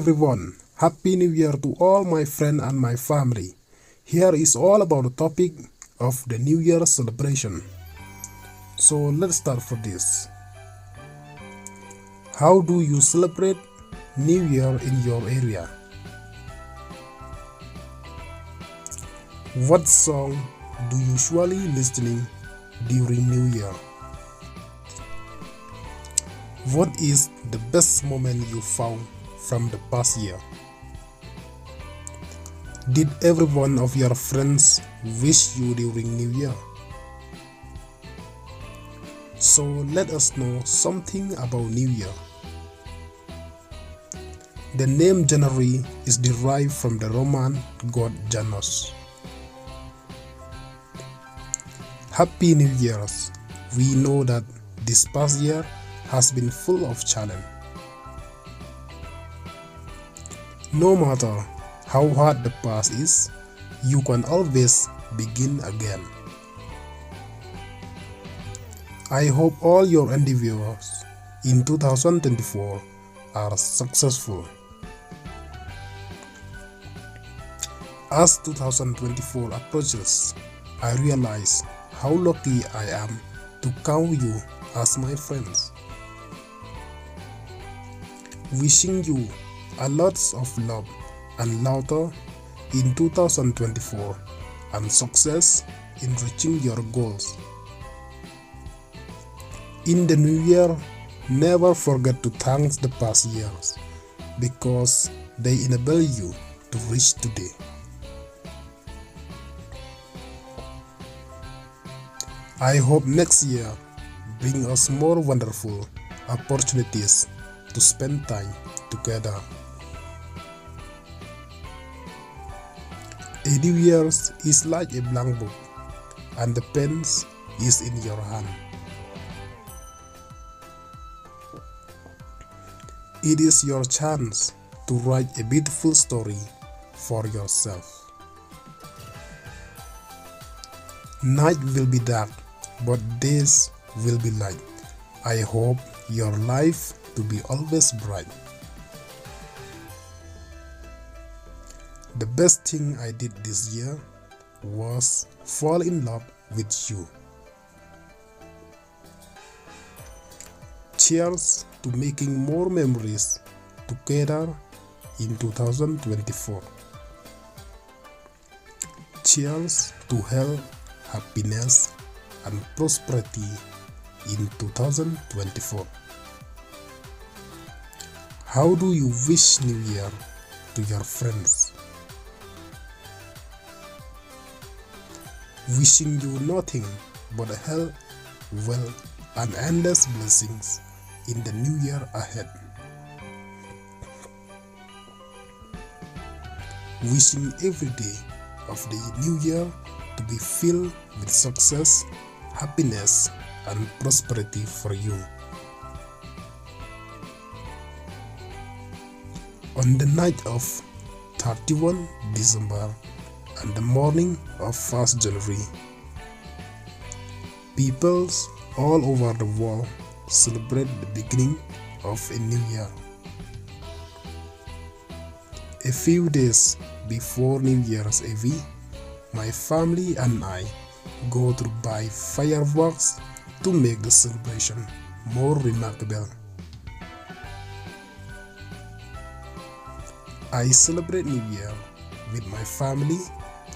everyone, Happy New Year to all my friends and my family. Here is all about the topic of the New Year celebration. So let's start for this. How do you celebrate New Year in your area? What song do you usually listening during New Year? What is the best moment you found from the past year? Did every one of your friends wish you during New Year? So let us know something about New Year. The name January is derived from the Roman god Janus. Happy New Year's! We know that this past year has been full of challenge. No matter how hard the past is, you can always begin again. I hope all your endeavors in 2024 are successful. As 2024 approaches, I realize how lucky I am to count you as my friends. Wishing you a lot of love and laughter in 2024 and success in reaching your goals. In the new year, never forget to thank the past years because they enable you to reach today. I hope next year bring us more wonderful opportunities to spend time together. A New Year's is like a blank book and the pen is in your hand. It is your chance to write a beautiful story for yourself. Night will be dark, but days will be light. I hope your life to be always bright. The best thing I did this year was fall in love with you. Cheers to making more memories together in 2024. Cheers to health, happiness, and prosperity in 2024. How do you wish New Year to your friends? Wishing you nothing but health, wealth, and endless blessings in the new year ahead. Wishing every day of the new year to be filled with success, happiness, and prosperity for you. On the night of 31 December and the morning of 1st January, peoples all over the world celebrate the beginning of a new year. A few days before New Year's Eve, my family and I go to buy fireworks to make the celebration more remarkable. I celebrate New Year with my family.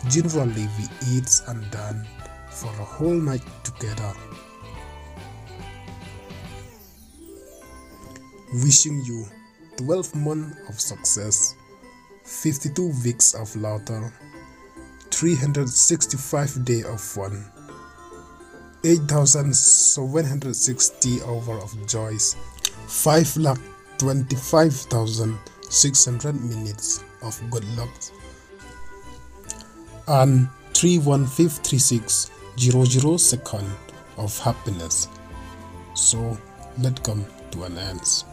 Generally, we eat and dine for a whole night together. Wishing you 12 months of success, 52 weeks of laughter, 365 days of fun, 8,760 hours of joys, 5,25,600 minutes of good luck, and 3153600 seconds of happiness. So let's come to an end.